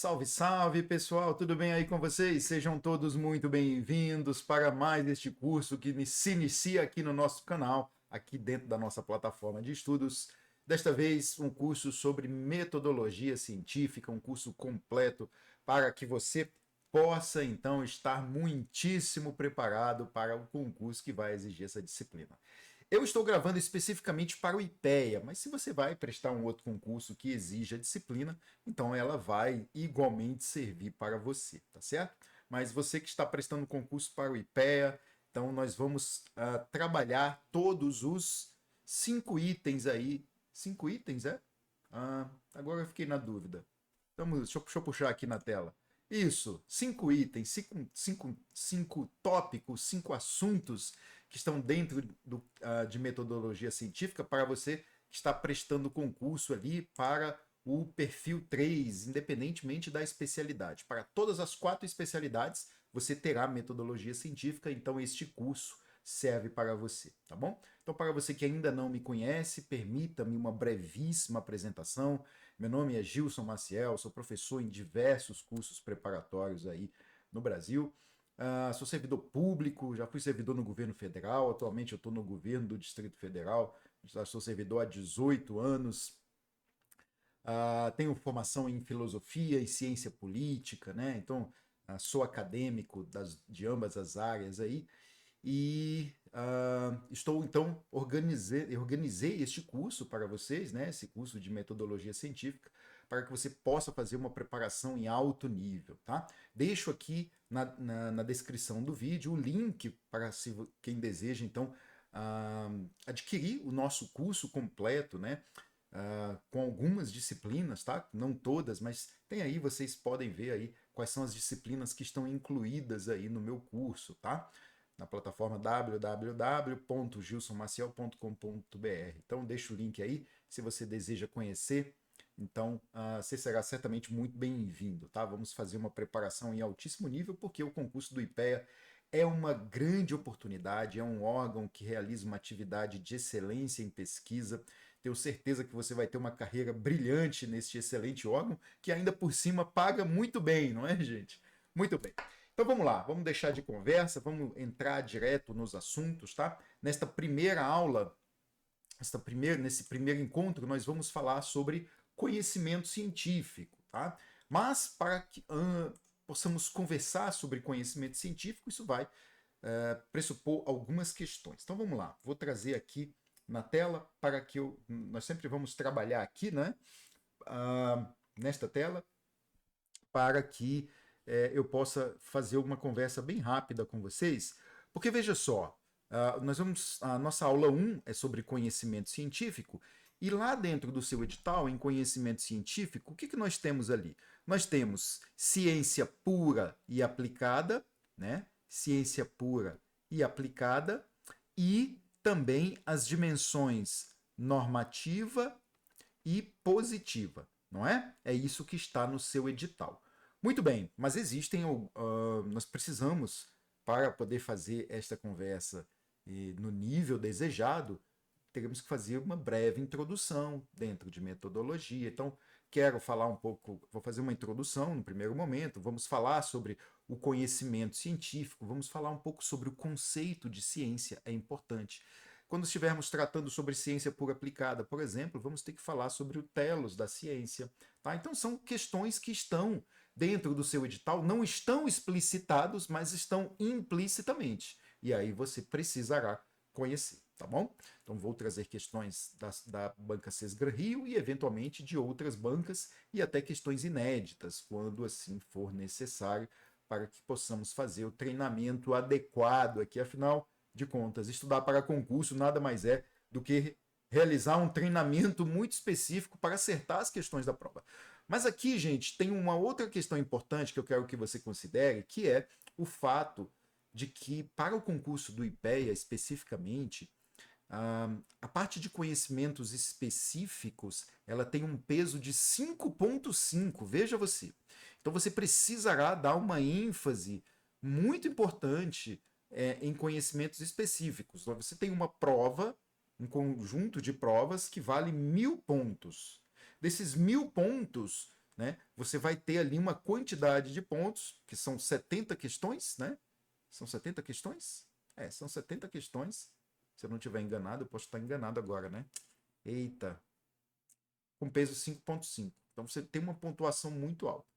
Salve, salve pessoal, tudo bem aí com vocês? Sejam todos muito bem-vindos para mais este curso que se inicia aqui no nosso canal, aqui dentro da nossa plataforma de estudos. Desta vez, um curso sobre metodologia científica, um curso completo para que você possa então estar muitíssimo preparado para o concurso que vai exigir essa disciplina. Eu estou gravando especificamente para o IPEA, mas se você vai prestar um outro concurso que exija disciplina, então ela vai igualmente servir para você, tá certo? Mas você que está prestando concurso para o IPEA, então nós vamos trabalhar todos os 5 itens aí. 5 itens, é? Agora eu fiquei na dúvida. Deixa eu puxar aqui na tela. Isso, 5 itens, cinco tópicos, 5 assuntos que estão dentro de metodologia científica para você que está prestando concurso ali para o perfil 3, independentemente da especialidade. Para todas as 4 especialidades, você terá metodologia científica, então este curso serve para você, tá bom? Então, para você que ainda não me conhece, permita-me uma brevíssima apresentação. Meu nome é Gilson Maciel, sou professor em diversos cursos preparatórios aí no Brasil. Sou servidor público, já fui servidor no governo federal, atualmente eu estou no governo do Distrito Federal, já sou servidor há 18 anos. Tenho formação em filosofia e ciência política, né? Então, sou acadêmico de ambas as áreas aí. E estou então organizei este curso para vocês, né? Esse curso de metodologia científica, para que você possa fazer uma preparação em alto nível, tá? Deixo aqui na descrição do vídeo o link para quem deseja então adquirir o nosso curso completo, né? Com algumas disciplinas, tá? Não todas, mas tem aí, vocês podem ver aí quais são as disciplinas que estão incluídas aí no meu curso, tá? Na plataforma www.gilsonmaciel.com.br. Então, deixa o link aí, se você deseja conhecer. Então, você será certamente muito bem-vindo, tá? Vamos fazer uma preparação em altíssimo nível, porque o concurso do IPEA é uma grande oportunidade, é um órgão que realiza uma atividade de excelência em pesquisa. Tenho certeza que você vai ter uma carreira brilhante neste excelente órgão, que ainda por cima paga muito bem, não é, gente? Muito bem. Então vamos lá, vamos deixar de conversa, vamos entrar direto nos assuntos, tá? Nesta primeira aula, nesse primeiro encontro, nós vamos falar sobre conhecimento científico, tá? Mas para que possamos conversar sobre conhecimento científico, isso vai pressupor algumas questões. Então vamos lá, vou trazer aqui na tela para que nós sempre vamos trabalhar aqui, né? Nesta tela, para que eu possa fazer uma conversa bem rápida com vocês, porque veja só, a nossa aula 1 é sobre conhecimento científico, e lá dentro do seu edital, em conhecimento científico, o que nós temos ali? Nós temos ciência pura e aplicada, né? Ciência pura e aplicada, e também as dimensões normativa e positiva, não é? É isso que está no seu edital. Muito bem, mas nós precisamos, para poder fazer esta conversa no nível desejado, teremos que fazer uma breve introdução dentro de metodologia. Então, quero falar um pouco, vou fazer uma introdução no primeiro momento, vamos falar sobre o conhecimento científico, vamos falar um pouco sobre o conceito de ciência, é importante. Quando estivermos tratando sobre ciência pura aplicada, por exemplo, vamos ter que falar sobre o telos da ciência. Tá? Então, são questões que estão dentro do seu edital, não estão explicitados, mas estão implicitamente. E aí você precisará conhecer, tá bom? Então vou trazer questões da banca Sesgran Rio e eventualmente de outras bancas e até questões inéditas, quando assim for necessário, para que possamos fazer o treinamento adequado aqui. Afinal de contas, estudar para concurso nada mais é do que realizar um treinamento muito específico para acertar as questões da prova. Mas aqui, gente, tem uma outra questão importante que eu quero que você considere, que é o fato de que, para o concurso do IPEA especificamente, a parte de conhecimentos específicos, ela tem um peso de 5,5, veja você. Então você precisará dar uma ênfase muito importante em conhecimentos específicos. Então, você tem uma prova, um conjunto de provas que vale 1.000 pontos. Desses 1.000 pontos, né? Você vai ter ali uma quantidade de pontos, que são 70 questões, né? São 70 questões? São 70 questões. Se eu não estiver enganado, eu posso estar enganado agora, né? Eita. Com peso 5,5. Então você tem uma pontuação muito alta.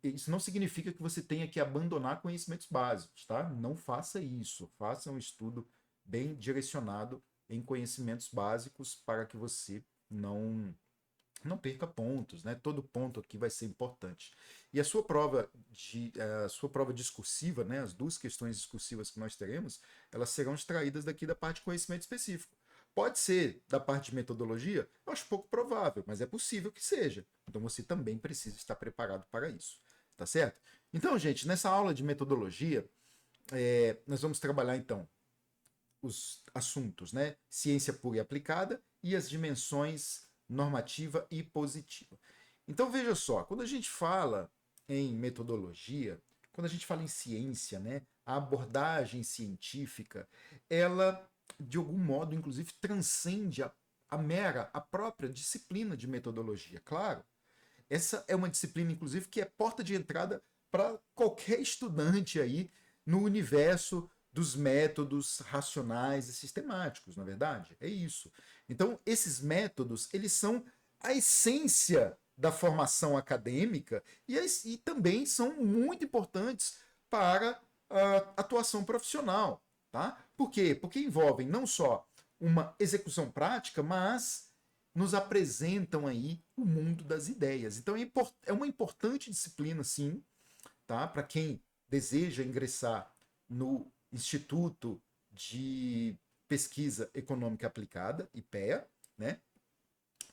Isso não significa que você tenha que abandonar conhecimentos básicos, tá? Não faça isso. Faça um estudo bem direcionado em conhecimentos básicos para que você não perca pontos, né? Todo ponto aqui vai ser importante. E a sua prova discursiva, né? As duas questões discursivas que nós teremos, elas serão extraídas daqui da parte de conhecimento específico. Pode ser da parte de metodologia? Eu acho pouco provável, mas é possível que seja. Então você também precisa estar preparado para isso, tá certo? Então, gente, nessa aula de metodologia, nós vamos trabalhar então os assuntos, né? Ciência pura e aplicada e as dimensões normativa e positiva. Então veja só, quando a gente fala em metodologia, quando a gente fala em ciência, né, a abordagem científica, ela de algum modo, inclusive, transcende a própria disciplina de metodologia. Claro, essa é uma disciplina, inclusive, que é porta de entrada para qualquer estudante aí no universo dos métodos racionais e sistemáticos, na verdade. É isso. Então, esses métodos, eles são a essência da formação acadêmica e também são muito importantes para a atuação profissional. Tá? Por quê? Porque envolvem não só uma execução prática, mas nos apresentam aí o mundo das ideias. Então é uma importante disciplina, sim, tá? Para quem deseja ingressar no Instituto de Pesquisa Econômica Aplicada, IPEA, né?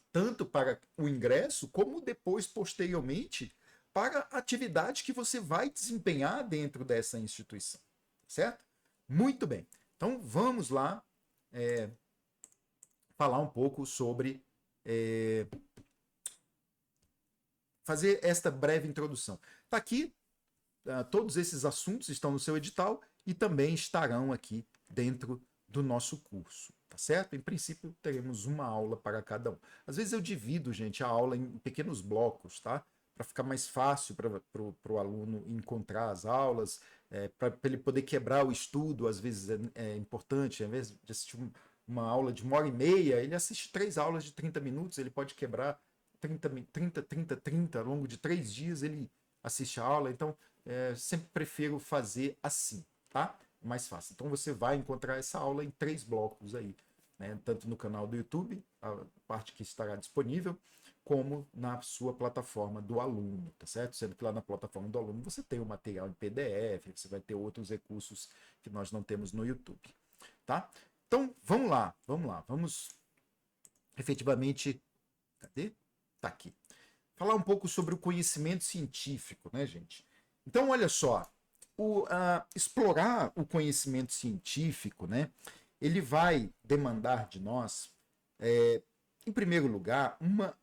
Tanto para o ingresso, como depois, posteriormente, para a atividade que você vai desempenhar dentro dessa instituição, certo? Muito bem. Então vamos lá falar um pouco sobre fazer esta breve introdução. Está aqui, todos esses assuntos estão no seu edital e também estarão aqui dentro do nosso curso, tá certo? Em princípio, teremos uma aula para cada um. Às vezes eu divido, gente, a aula em pequenos blocos, tá? Para ficar mais fácil para o aluno encontrar as aulas, para ele poder quebrar o estudo, às vezes é importante, ao invés de assistir uma aula de 1h30, ele assiste 3 aulas de 30 minutos, ele pode quebrar 30 ao longo de 3 dias ele assiste a aula, então sempre prefiro fazer assim, tá? Mais fácil. Então você vai encontrar essa aula em 3 blocos aí, né? Tanto no canal do YouTube, a parte que estará disponível, como na sua plataforma do aluno, tá certo? Sendo que lá na plataforma do aluno você tem o material em PDF, você vai ter outros recursos que nós não temos no YouTube, tá? Então, vamos efetivamente, cadê? Tá aqui. Falar um pouco sobre o conhecimento científico, né, gente? Então, olha só, explorar o conhecimento científico, né, ele vai demandar de nós, em primeiro lugar, uma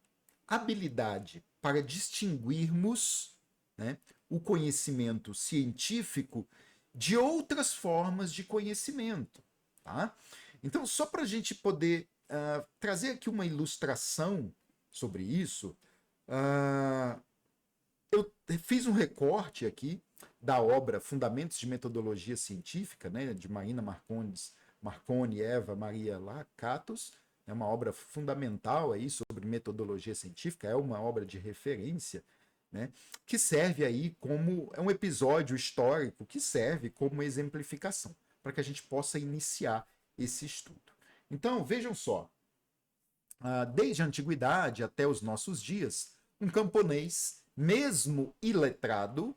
habilidade para distinguirmos, né, o conhecimento científico de outras formas de conhecimento. Tá? Então, só para a gente poder trazer aqui uma ilustração sobre isso, eu fiz um recorte aqui da obra Fundamentos de Metodologia Científica, né, de Marina Marconi, Eva Maria Lakatos. É uma obra fundamental aí sobre metodologia científica, é uma obra de referência, né, que serve aí como é um episódio histórico que serve como exemplificação para que a gente possa iniciar esse estudo. Então, vejam só, desde a antiguidade até os nossos dias, um camponês, mesmo iletrado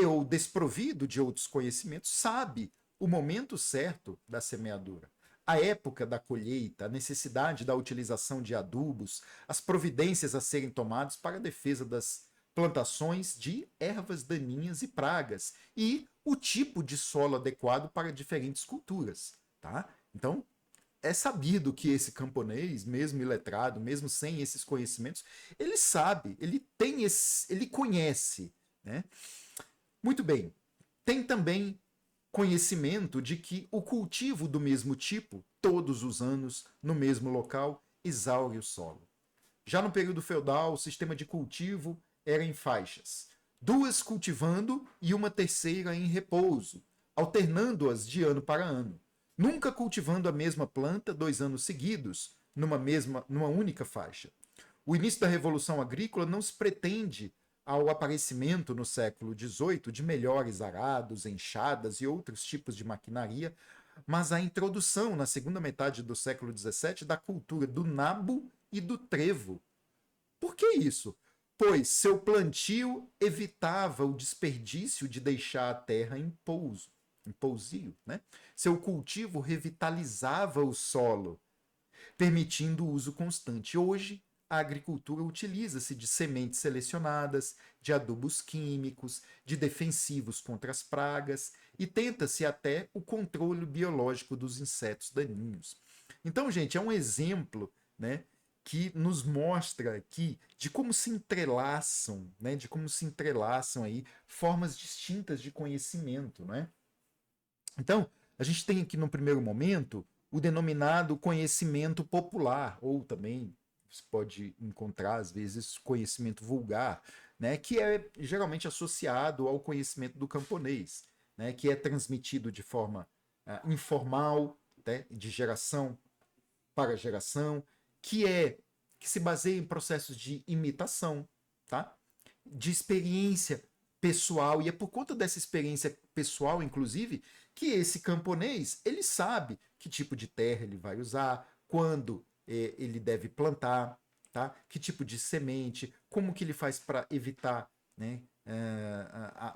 ou desprovido de outros conhecimentos, sabe o momento certo da semeadura, a época da colheita, a necessidade da utilização de adubos, as providências a serem tomadas para a defesa das plantações de ervas daninhas e pragas e o tipo de solo adequado para diferentes culturas, tá? Então, é sabido que esse camponês, mesmo iletrado, mesmo sem esses conhecimentos, ele sabe, ele conhece, né? Muito bem. Tem também conhecimento de que o cultivo do mesmo tipo, todos os anos, no mesmo local, exaure o solo. Já no período feudal, o sistema de cultivo era em faixas, duas cultivando e uma terceira em repouso, alternando-as de ano para ano, nunca cultivando a mesma planta 2 anos seguidos, numa única faixa. O início da Revolução Agrícola não se pretende ao aparecimento no século XVIII de melhores arados, enxadas e outros tipos de maquinaria, mas a introdução na segunda metade do século XVII da cultura do nabo e do trevo. Por que isso? Pois seu plantio evitava o desperdício de deixar a terra em pousio, né? Seu cultivo revitalizava o solo, permitindo o uso constante. Hoje, a agricultura utiliza-se de sementes selecionadas, de adubos químicos, de defensivos contra as pragas e tenta-se até o controle biológico dos insetos daninhos. Então, gente, é um exemplo, né, que nos mostra aqui de como se entrelaçam, né, de como se entrelaçam aí formas distintas de conhecimento, né? Então, a gente tem aqui no primeiro momento o denominado conhecimento popular, ou também você pode encontrar, às vezes, conhecimento vulgar, né, que é geralmente associado ao conhecimento do camponês, né, que é transmitido de forma informal, né, de geração para geração, que se baseia em processos de imitação, tá? De experiência pessoal, e é por conta dessa experiência pessoal, inclusive, que esse camponês, ele sabe que tipo de terra ele vai usar, quando ele deve plantar, tá? Que tipo de semente, como que ele faz para evitar, né,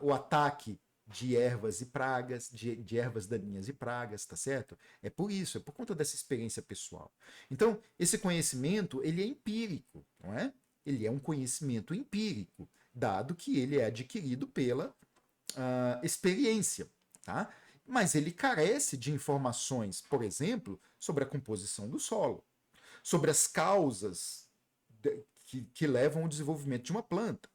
o ataque de ervas e pragas, de ervas daninhas e pragas, tá certo? É por isso, é por conta dessa experiência pessoal. Então, esse conhecimento, ele é empírico, não é? Ele é um conhecimento empírico, dado que ele é adquirido pela experiência, tá? Mas ele carece de informações, por exemplo, sobre a composição do solo, sobre as causas que levam ao desenvolvimento de uma planta,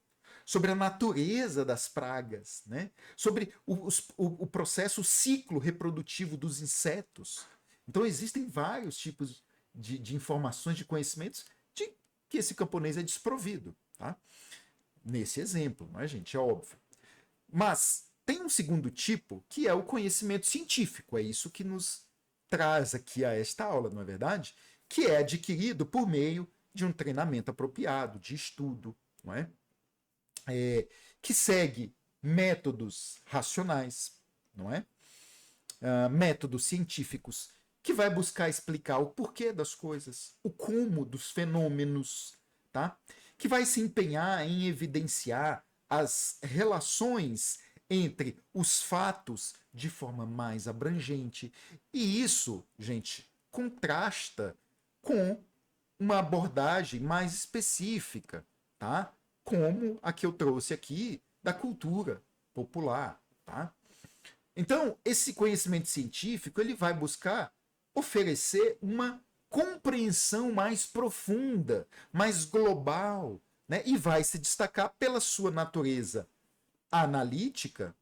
sobre a natureza das pragas, né? Sobre o processo, o ciclo reprodutivo dos insetos. Então, existem vários tipos de informações, de conhecimentos de que esse camponês é desprovido, tá? Nesse exemplo, não é, gente? É óbvio. Mas tem um segundo tipo, que é o conhecimento científico. É isso que nos traz aqui a esta aula, não é verdade? Que é adquirido por meio de um treinamento apropriado, de estudo, não é? Que segue métodos racionais, não é? Métodos científicos, que vai buscar explicar o porquê das coisas, o como dos fenômenos, tá? Que vai se empenhar em evidenciar as relações entre os fatos de forma mais abrangente. E isso, gente, contrasta com uma abordagem mais específica, tá? Como a que eu trouxe aqui da cultura popular, tá? Então, esse conhecimento científico, ele vai buscar oferecer uma compreensão mais profunda, mais global, né? E vai se destacar pela sua natureza analítica,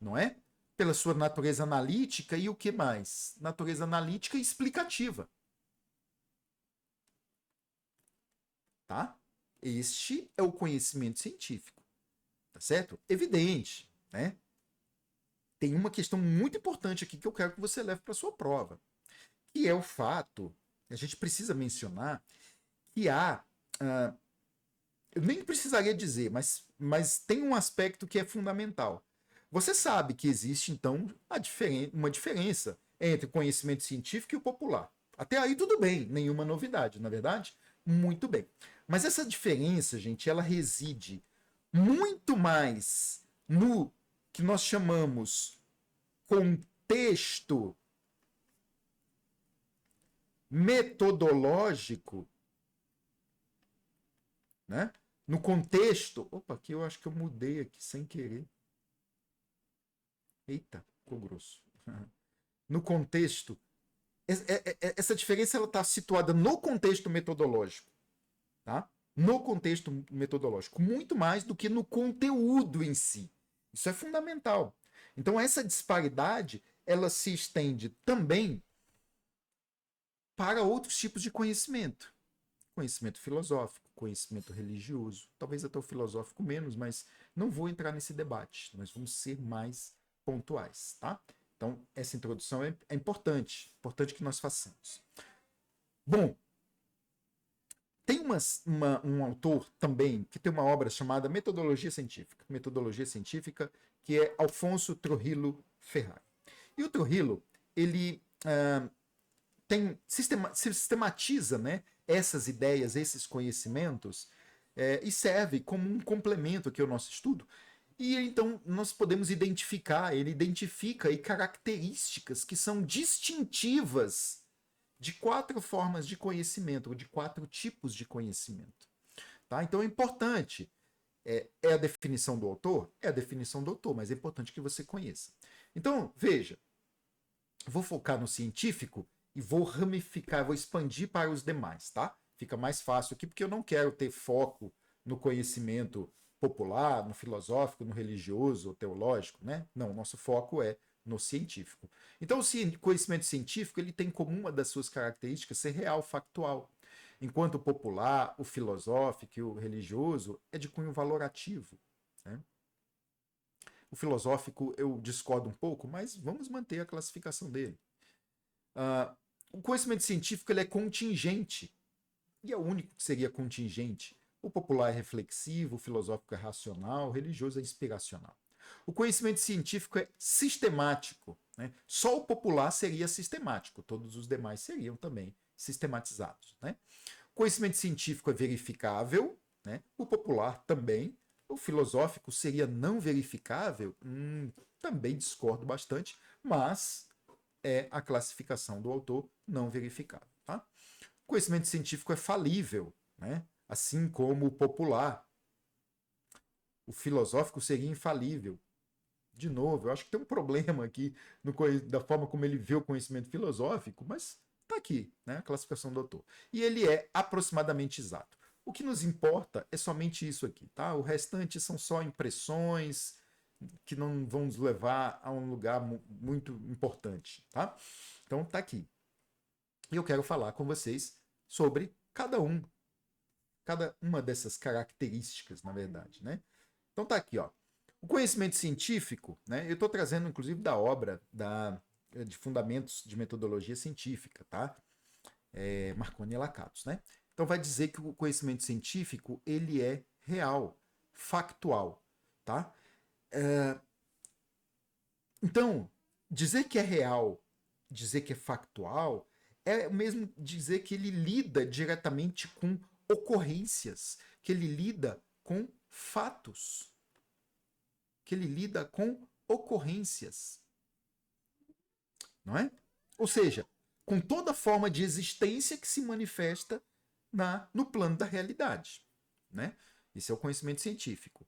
não é? Pela sua natureza analítica e o que mais? Natureza analítica e explicativa, tá? Este é o conhecimento científico, tá certo? Evidente, né? Tem uma questão muito importante aqui que eu quero que você leve para sua prova, que é o fato, a gente precisa mencionar que há, eu nem precisaria dizer, mas tem um aspecto que é fundamental. Você sabe que existe, então, uma diferença entre o conhecimento científico e o popular. Até aí tudo bem, nenhuma novidade, na verdade? Muito bem. Mas essa diferença, gente, ela reside muito mais no que nós chamamos contexto metodológico, né? No contexto. Opa, aqui eu acho que eu mudei aqui sem querer. Eita, ficou grosso. No contexto. Essa diferença está situada no contexto metodológico, tá? No contexto metodológico, muito mais do que no conteúdo em si. Isso é fundamental. Então, essa disparidade ela se estende também para outros tipos de conhecimento. Conhecimento filosófico, conhecimento religioso, talvez até o filosófico menos, mas não vou entrar nesse debate. Nós vamos ser mais pontuais, tá? Então, essa introdução é importante que nós façamos. Bom, tem um autor também que tem uma obra chamada Metodologia Científica, que é Alfonso Trujillo Ferrari. E o Trujillo, ele sistematiza, né, essas ideias, esses conhecimentos, e serve como um complemento aqui ao nosso estudo. E então nós podemos ele identifica aí características que são distintivas de 4 formas de conhecimento, ou de 4 tipos de conhecimento. Tá? Então é importante. É a definição do autor? É a definição do autor, mas é importante que você conheça. Então, veja, vou focar no científico e vou ramificar, vou expandir para os demais, tá? Fica mais fácil aqui, porque eu não quero ter foco no conhecimento popular, no filosófico, no religioso, teológico, né? Não, nosso foco é no científico. Então, o conhecimento científico ele tem como uma das suas características ser real, factual. Enquanto o popular, o filosófico e o religioso é de cunho valorativo. Né? O filosófico eu discordo um pouco, mas vamos manter a classificação dele. O conhecimento científico ele é contingente, e é o único que seria contingente. O popular é reflexivo, o filosófico é racional, o religioso é inspiracional. O conhecimento científico é sistemático. Né? Só o popular seria sistemático, todos os demais seriam também sistematizados. Né? O conhecimento científico é verificável, né? O popular também. O filosófico seria não verificável? Também discordo bastante, mas é a classificação do autor não verificável. Tá? O conhecimento científico é falível, né? Assim como o popular. O filosófico seria infalível. De novo, eu acho que tem um problema aqui da forma como ele vê o conhecimento filosófico, mas está aqui, né, a classificação do autor. E ele é aproximadamente exato. O que nos importa é somente isso aqui, tá? O restante são só impressões que não vão nos levar a um lugar muito importante, tá? Então tá aqui. E eu quero falar com vocês sobre cada uma dessas características, na verdade, né? Então tá aqui, ó. O conhecimento científico, né? Eu estou trazendo, inclusive, da obra de Fundamentos de Metodologia Científica, tá? Marconi e Lakatos, né? Então vai dizer que o conhecimento científico ele é real, factual, tá? Então, dizer que é real, dizer que é factual, é mesmo dizer que ele lida diretamente com ocorrências, que ele lida com fatos, que ele lida com ocorrências, não é? Ou seja, com toda forma de existência que se manifesta no plano da realidade, né? Esse é o conhecimento científico.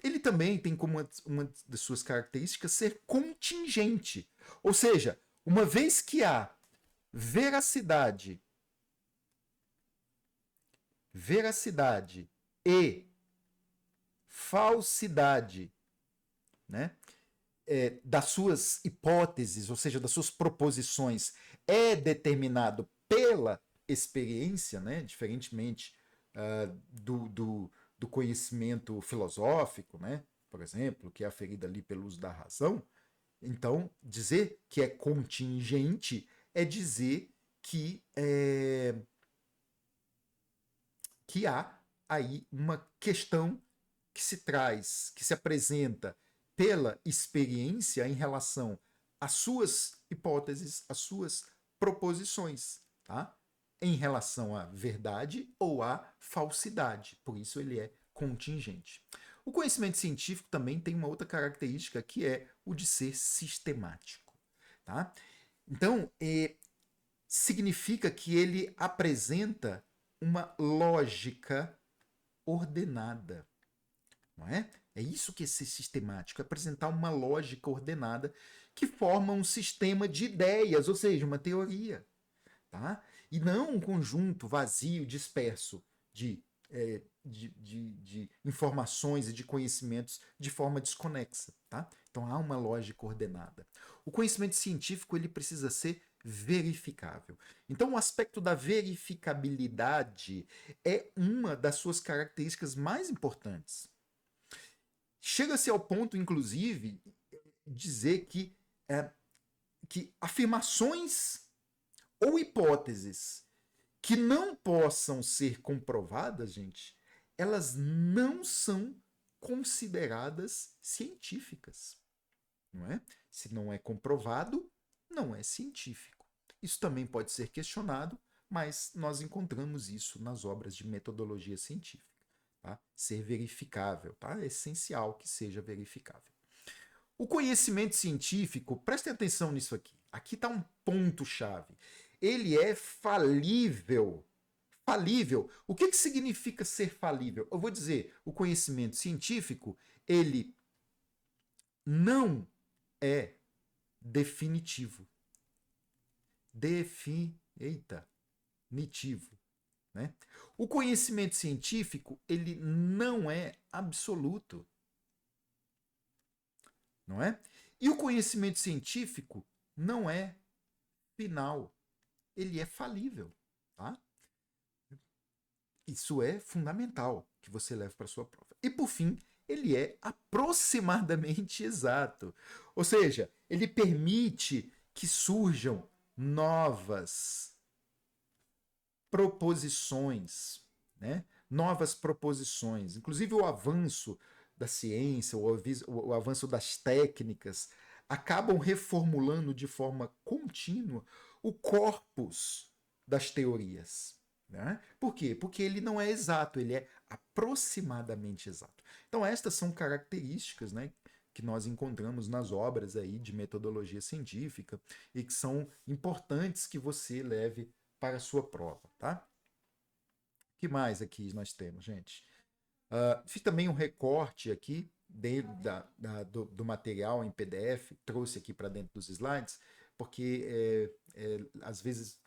Ele também tem como uma das suas características ser contingente, ou seja, uma vez que há veracidade e falsidade, né, das suas hipóteses, ou seja, das suas proposições, é determinado pela experiência, né, diferentemente do conhecimento filosófico, né, por exemplo, que é aferido ali pelo uso da razão. Então, dizer que é contingente é dizer que há aí uma questão que se traz, que se apresenta pela experiência em relação às suas hipóteses, às suas proposições, tá? Em relação à verdade ou à falsidade. Por isso ele é contingente. O conhecimento científico também tem uma outra característica que é o de ser sistemático, tá? Então, significa que ele apresenta uma lógica ordenada, não é? É isso que é ser sistemático, é apresentar uma lógica ordenada que forma um sistema de ideias, ou seja, uma teoria, tá? E não um conjunto vazio, disperso de informações e de conhecimentos de forma desconexa, tá? Então há uma lógica ordenada. O conhecimento científico ele precisa ser verificável. Então, o aspecto da verificabilidade é uma das suas características mais importantes. Chega-se ao ponto, inclusive, dizer que afirmações ou hipóteses que não possam ser comprovadas, gente, elas não são consideradas científicas, não é? Se não é comprovado, não é científico. Isso também pode ser questionado, mas nós encontramos isso nas obras de metodologia científica. Tá? Ser verificável, tá? É essencial que seja verificável. O conhecimento científico, prestem atenção nisso aqui. Aqui está um ponto-chave. Ele é falível. Falível. O que significa ser falível? Eu vou dizer, o conhecimento científico, ele não é definitivo. Definitivo. Né? O conhecimento científico, ele não é absoluto. Não é? E o conhecimento científico não é final. Ele é falível. Tá? Isso é fundamental que você leve para a sua prova. E por fim, ele é aproximadamente exato. Ou seja, ele permite que surjam novas proposições, né? Novas proposições. Inclusive o avanço da ciência, o avanço das técnicas, acabam reformulando de forma contínua o corpus das teorias. Né? Por quê? Porque ele não é exato, ele é aproximadamente exato. Então estas são características, né, que nós encontramos nas obras aí de metodologia científica e que são importantes que você leve para a sua prova, tá? O que mais aqui nós temos, gente? Fiz também um recorte aqui do material em PDF, trouxe aqui para dentro dos slides, porque às vezes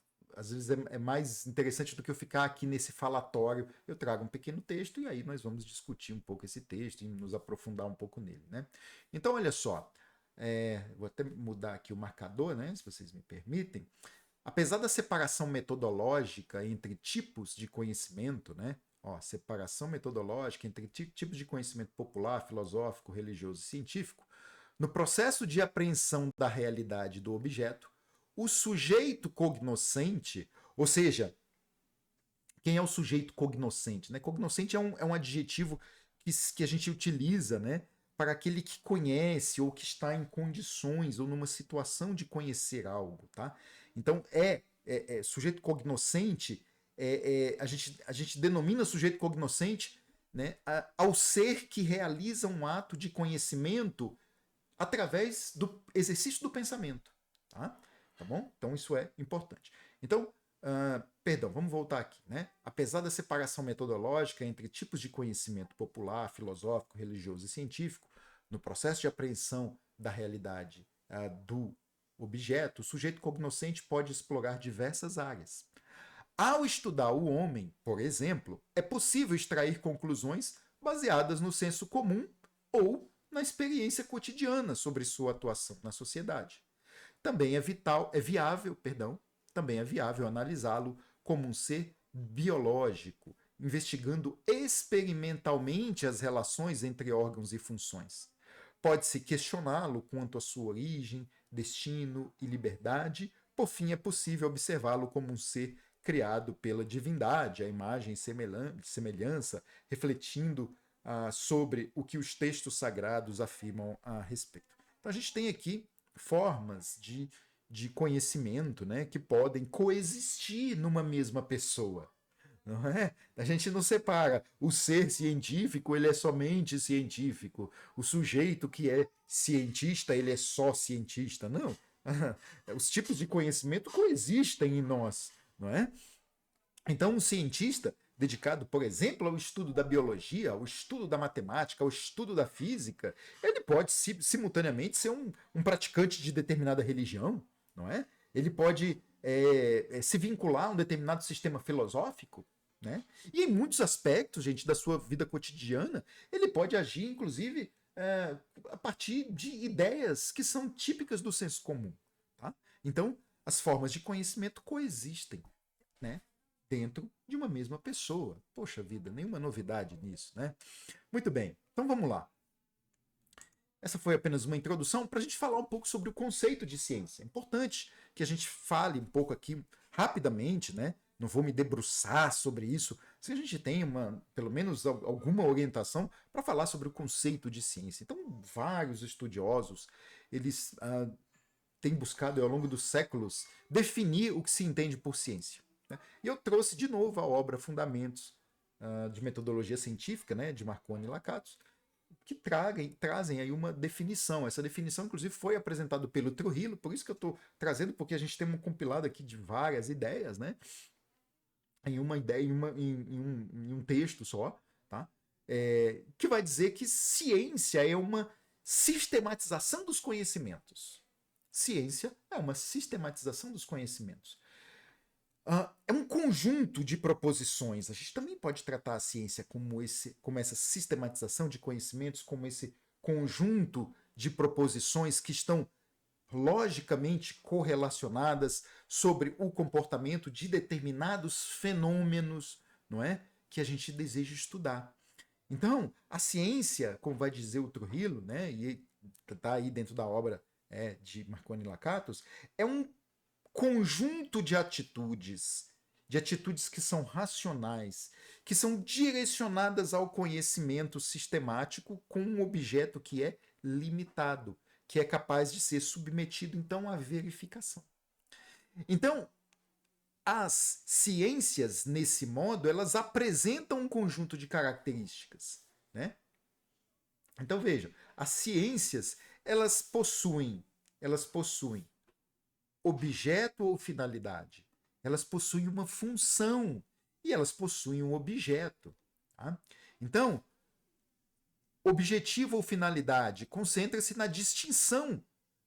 é mais interessante do que eu ficar aqui nesse falatório. Eu trago um pequeno texto e aí nós vamos discutir um pouco esse texto e nos aprofundar um pouco nele, né? Então, olha só, vou até mudar aqui o marcador, né, se vocês me permitem. Apesar da separação metodológica entre tipos de conhecimento, né? Ó, separação metodológica entre tipos de conhecimento popular, filosófico, religioso e científico, no processo de apreensão da realidade do objeto, o sujeito cognoscente, ou seja, quem é o sujeito cognoscente? Né? Cognoscente é um adjetivo que a gente utiliza, né, para aquele que conhece ou que está em condições ou numa situação de conhecer algo. Tá? Então, sujeito cognoscente, a gente denomina sujeito cognoscente, né, ao ser que realiza um ato de conhecimento através do exercício do pensamento. Tá bom? Então, isso é importante. Então, perdão, vamos voltar aqui. Né? Apesar da separação metodológica entre tipos de conhecimento popular, filosófico, religioso e científico, no processo de apreensão da realidade do objeto, o sujeito cognoscente pode explorar diversas áreas. Ao estudar o homem, por exemplo, é possível extrair conclusões baseadas no senso comum ou na experiência cotidiana sobre sua atuação na sociedade. Também também é viável analisá-lo como um ser biológico, investigando experimentalmente as relações entre órgãos e funções. Pode-se questioná-lo quanto à sua origem, destino e liberdade. Por fim, é possível observá-lo como um ser criado pela divindade, a imagem e semelhança, refletindo sobre o que os textos sagrados afirmam a respeito. Então a gente tem aqui formas de conhecimento, né, que podem coexistir numa mesma pessoa. Não é? A gente não separa. O ser científico, ele é somente científico. O sujeito que é cientista, ele é só cientista. Não. Os tipos de conhecimento coexistem em nós, não é? Então, um cientista dedicado, por exemplo, ao estudo da biologia, ao estudo da matemática, ao estudo da física, ele pode simultaneamente ser um praticante de determinada religião, não é? Ele pode se vincular a um determinado sistema filosófico, né? E em muitos aspectos, gente, da sua vida cotidiana, ele pode agir, inclusive, a partir de ideias que são típicas do senso comum. Tá? Então, as formas de conhecimento coexistem, né, dentro de uma mesma pessoa. Poxa vida, nenhuma novidade nisso, né? Muito bem, então vamos lá. Essa foi apenas uma introdução para a gente falar um pouco sobre o conceito de ciência. É importante que a gente fale um pouco aqui rapidamente, né? Não vou me debruçar sobre isso, se a gente tem pelo menos alguma orientação para falar sobre o conceito de ciência. Então, vários estudiosos, eles têm buscado ao longo dos séculos definir o que se entende por ciência, né? E eu trouxe de novo a obra Fundamentos de Metodologia Científica, né, de Marconi e Lakatos, que trazem aí uma definição. Essa definição, inclusive, foi apresentada pelo Trujillo, por isso que eu estou trazendo, porque a gente tem um compilado aqui de várias ideias, né? Em uma ideia, em um texto só, tá? Que vai dizer que ciência é uma sistematização dos conhecimentos. Ciência é uma sistematização dos conhecimentos. É um conjunto de proposições. A gente também pode tratar a ciência como essa sistematização de conhecimentos, como esse conjunto de proposições que estão logicamente correlacionadas sobre o comportamento de determinados fenômenos, não é? Que a gente deseja estudar. Então, a ciência, como vai dizer o Trujillo, né, e está aí dentro da obra de Marconi e Lakatos, é um conjunto de atitudes que são racionais, que são direcionadas ao conhecimento sistemático com um objeto que é limitado, que é capaz de ser submetido, então, à verificação. Então, as ciências, nesse modo, elas apresentam um conjunto de características, né? Então, vejam, as ciências, elas possuem objeto ou finalidade. Elas possuem uma função e elas possuem um objeto. Tá? Então, objetivo ou finalidade concentra-se na distinção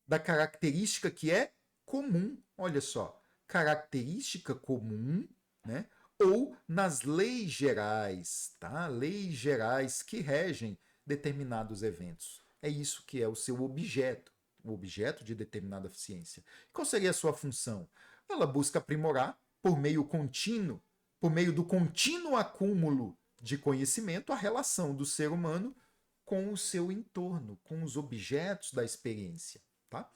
da característica que é comum. Olha só, característica comum, né? Ou nas leis gerais, tá? Leis gerais que regem determinados eventos. É isso que é o seu objeto, o objeto de determinada ciência. Qual seria a sua função? Ela busca aprimorar por meio contínuo, por meio do contínuo acúmulo de conhecimento, a relação do ser humano com o seu entorno, com os objetos da experiência, tá?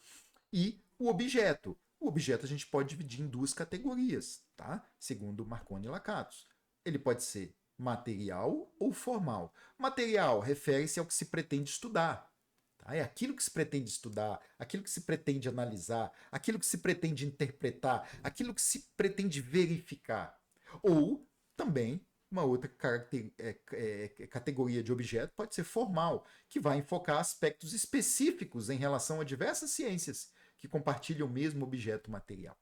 E o objeto. O objeto a gente pode dividir em duas categorias, tá? Segundo Marconi e Lakatos. Ele pode ser material ou formal. Material refere-se ao que se pretende estudar. Tá? É aquilo que se pretende estudar, aquilo que se pretende analisar, aquilo que se pretende interpretar, aquilo que se pretende verificar. Ou também uma outra categoria de objeto pode ser formal, que vai enfocar aspectos específicos em relação a diversas ciências que compartilham o mesmo objeto material.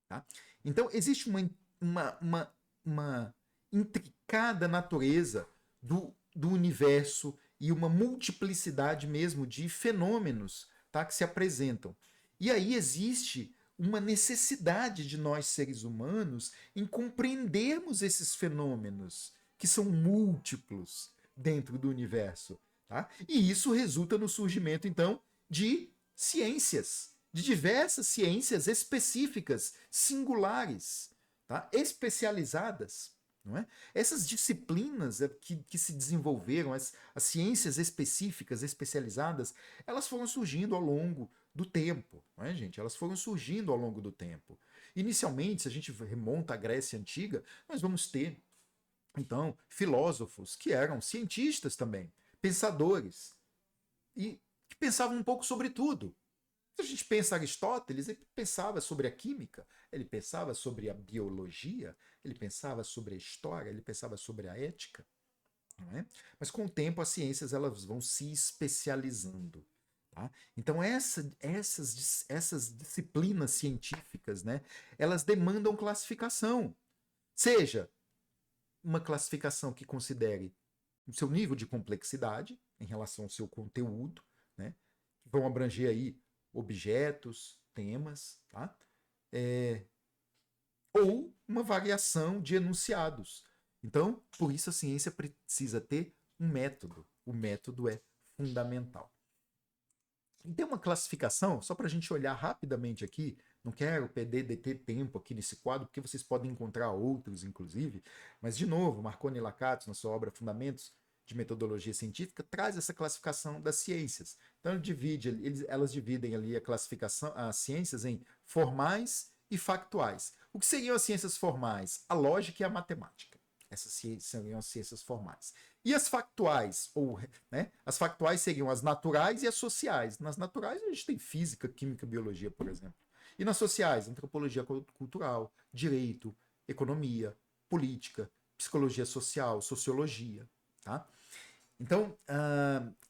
Tá? Então, existe uma intricada natureza do universo e uma multiplicidade mesmo de fenômenos, tá, que se apresentam. E aí existe uma necessidade de nós, seres humanos, em compreendermos esses fenômenos, que são múltiplos dentro do universo. Tá? E isso resulta no surgimento, então, de ciências, de diversas ciências específicas, singulares, tá? Especializadas. Não é? Essas disciplinas que se desenvolveram, as ciências específicas, especializadas, elas foram surgindo ao longo do tempo, não é, gente? Elas foram surgindo ao longo do tempo. Inicialmente, se a gente remonta à Grécia Antiga, nós vamos ter, então, filósofos que eram cientistas também, pensadores, e que pensavam um pouco sobre tudo. Se a gente pensa em Aristóteles, ele pensava sobre a química, ele pensava sobre a biologia, ele pensava sobre a história, ele pensava sobre a ética. Não é? Mas com o tempo as ciências elas vão se especializando. Tá? Então essas disciplinas científicas, né, elas demandam classificação. Seja uma classificação que considere o seu nível de complexidade em relação ao seu conteúdo, né, que vão abranger aí objetos, temas, tá? Ou uma variação de enunciados. Então, por isso a ciência precisa ter um método. O método é fundamental. E tem uma classificação, só para a gente olhar rapidamente aqui, não quero perder deter tempo aqui nesse quadro, porque vocês podem encontrar outros, inclusive, mas, de novo, Marconi e Lakatos, na sua obra Fundamentos de Metodologia Científica, traz essa classificação das ciências. Então, elas dividem ali a classificação, as ciências em formais e factuais. O que seriam as ciências formais? A lógica e a matemática. Essas seriam as ciências formais. E as factuais, né, as factuais seriam as naturais e as sociais. Nas naturais a gente tem física, química, biologia, por exemplo. E nas sociais, antropologia cultural, direito, economia, política, psicologia social, sociologia, tá? Então,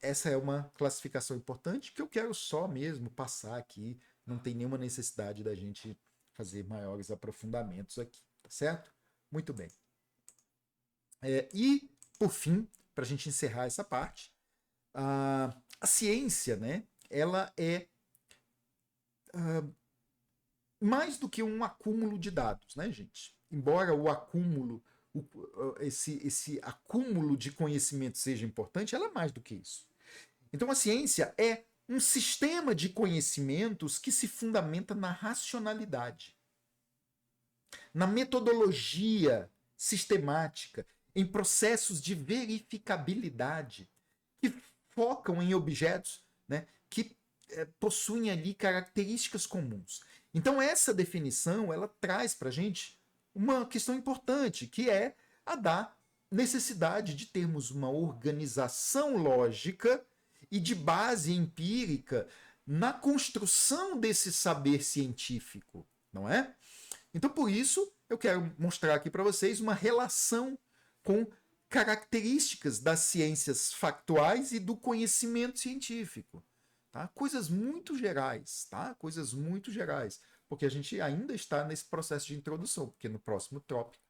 essa é uma classificação importante que eu quero só mesmo passar aqui. Não tem nenhuma necessidade da gente fazer maiores aprofundamentos aqui, tá certo? Muito bem. E, por fim, para a gente encerrar essa parte, a ciência, né, ela é mais do que um acúmulo de dados, né, gente? Embora o acúmulo, esse acúmulo de conhecimento seja importante, ela é mais do que isso. Então, a ciência é um sistema de conhecimentos que se fundamenta na racionalidade, na metodologia sistemática, em processos de verificabilidade que focam em objetos, né, que possuem ali características comuns. Então essa definição ela traz para a gente uma questão importante, que é a da necessidade de termos uma organização lógica e de base empírica na construção desse saber científico, não é? Então, por isso, eu quero mostrar aqui para vocês uma relação com características das ciências factuais e do conhecimento científico. Tá? Coisas muito gerais, tá? Coisas muito gerais, porque a gente ainda está nesse processo de introdução, porque no próximo tópico,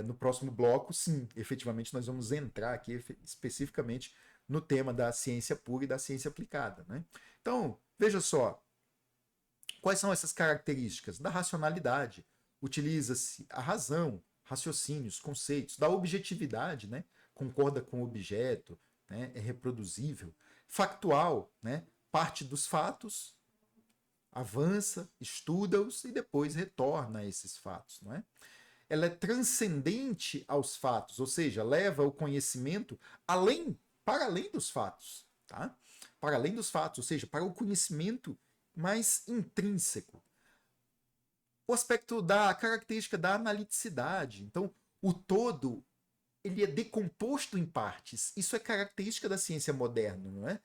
no próximo bloco, sim, efetivamente nós vamos entrar aqui especificamente no tema da ciência pura e da ciência aplicada. Né? Então, veja só, quais são essas características? Da racionalidade. Utiliza-se a razão, raciocínios, conceitos. Da objetividade, né? Concorda com o objeto, né? É reproduzível. Factual, né? Parte dos fatos, avança, estuda-os e depois retorna a esses fatos. Não é? Ela é transcendente aos fatos, ou seja, leva o conhecimento para além dos fatos. Tá? Para além dos fatos, ou seja, para o conhecimento mais intrínseco. O aspecto da característica da analiticidade. Então, o todo ele é decomposto em partes. Isso é característica da ciência moderna, não é?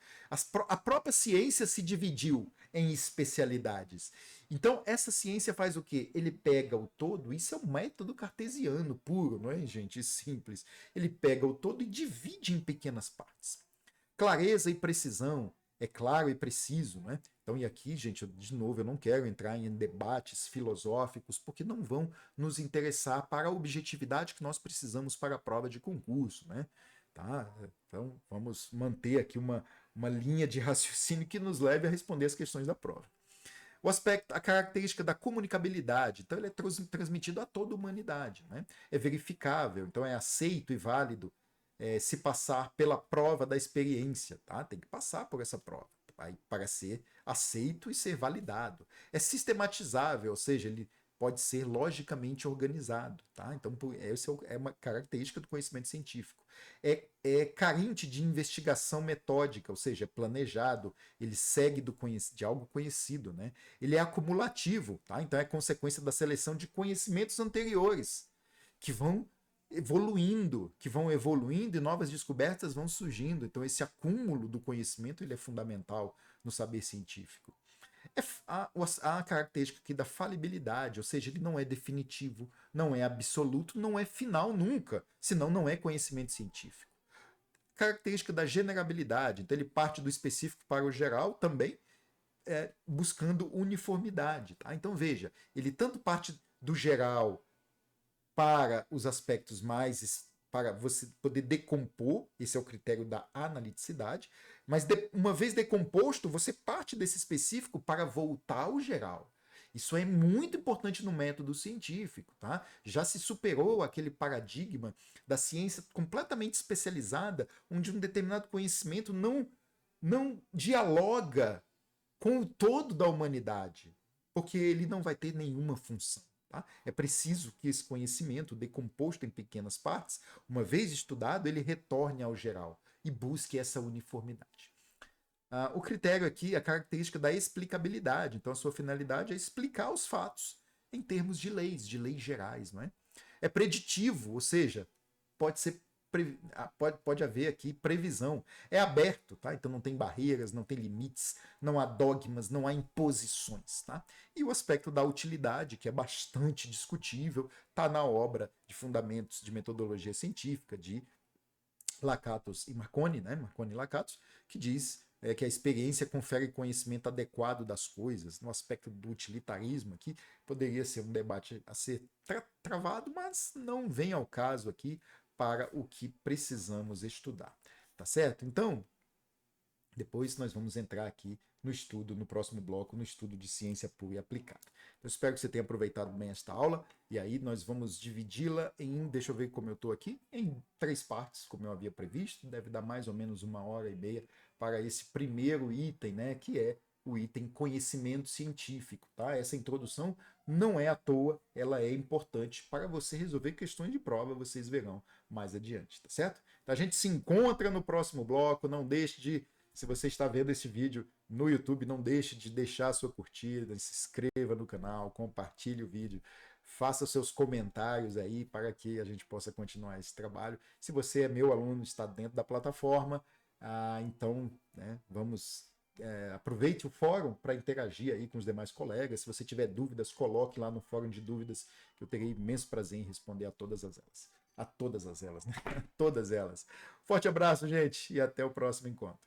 A própria ciência se dividiu em especialidades. Então, essa ciência faz o quê? Ele pega o todo, isso é um método cartesiano puro, não é, gente? Simples. Ele pega o todo e divide em pequenas partes. Clareza e precisão, é claro e preciso, né? Então, e aqui, gente, de novo, eu não quero entrar em debates filosóficos, porque não vão nos interessar para a objetividade que nós precisamos para a prova de concurso, né? Tá? Então, vamos manter aqui uma linha de raciocínio que nos leve a responder as questões da prova. O aspecto, a característica da comunicabilidade, então ele é transmitido a toda a humanidade, né? É verificável, então é aceito e válido se passar pela prova da experiência, tá? Tem que passar por essa prova para ser aceito e ser validado. É sistematizável, ou seja, ele pode ser logicamente organizado, tá? Então, essa é uma característica do conhecimento científico. É carente de investigação metódica, ou seja, é planejado, ele segue de algo conhecido, né? Ele é acumulativo, tá? Então é consequência da seleção de conhecimentos anteriores que vão evoluindo e novas descobertas vão surgindo. Então esse acúmulo do conhecimento ele é fundamental no saber científico. A característica aqui da falibilidade, ou seja, ele não é definitivo, não é absoluto, não é final nunca, senão não é conhecimento científico. Característica da generabilidade, então ele parte do específico para o geral também, buscando uniformidade. Tá? Então veja, ele tanto parte do geral para os aspectos mais, para você poder decompor, esse é o critério da analiticidade, mas uma vez decomposto, você parte desse específico para voltar ao geral. Isso é muito importante no método científico, tá? Já se superou aquele paradigma da ciência completamente especializada, onde um determinado conhecimento não dialoga com o todo da humanidade, porque ele não vai ter nenhuma função. Tá? É preciso que esse conhecimento, decomposto em pequenas partes, uma vez estudado, ele retorne ao geral e busque essa uniformidade. O critério aqui é a característica da explicabilidade. Então, a sua finalidade é explicar os fatos em termos de leis gerais. Não é? É preditivo, ou seja, pode ser pode haver aqui previsão. É aberto, tá? Então não tem barreiras, não tem limites, não há dogmas, não há imposições, tá? E o aspecto da utilidade, que é bastante discutível, está na obra de Fundamentos de Metodologia Científica de Lakatos e Marconi, né? Marconi e Lakatos, que diz que a experiência confere conhecimento adequado das coisas. No aspecto do utilitarismo aqui, poderia ser um debate a ser travado, mas não vem ao caso aqui para o que precisamos estudar. Tá certo? Então, depois nós vamos entrar aqui no estudo, no próximo bloco, no estudo de ciência pura e aplicada. Eu espero que você tenha aproveitado bem esta aula, e aí nós vamos dividi-la em, deixa eu ver como eu estou aqui, em 3 partes, como eu havia previsto, deve dar mais ou menos 1h30 para esse primeiro item, né, que é o item conhecimento científico, tá? Essa introdução não é à toa, ela é importante para você resolver questões de prova, vocês verão mais adiante, tá certo? Então a gente se encontra no próximo bloco, não deixe de, se você está vendo esse vídeo no YouTube, não deixe de deixar a sua curtida, se inscreva no canal, compartilhe o vídeo, faça seus comentários aí para que a gente possa continuar esse trabalho. Se você é meu aluno, está dentro da plataforma, então, né, aproveite o fórum para interagir aí com os demais colegas. Se você tiver dúvidas, coloque lá no fórum de dúvidas, que eu terei imenso prazer em responder a todas elas. A todas elas, né? Todas elas. Forte abraço, gente, e até o próximo encontro.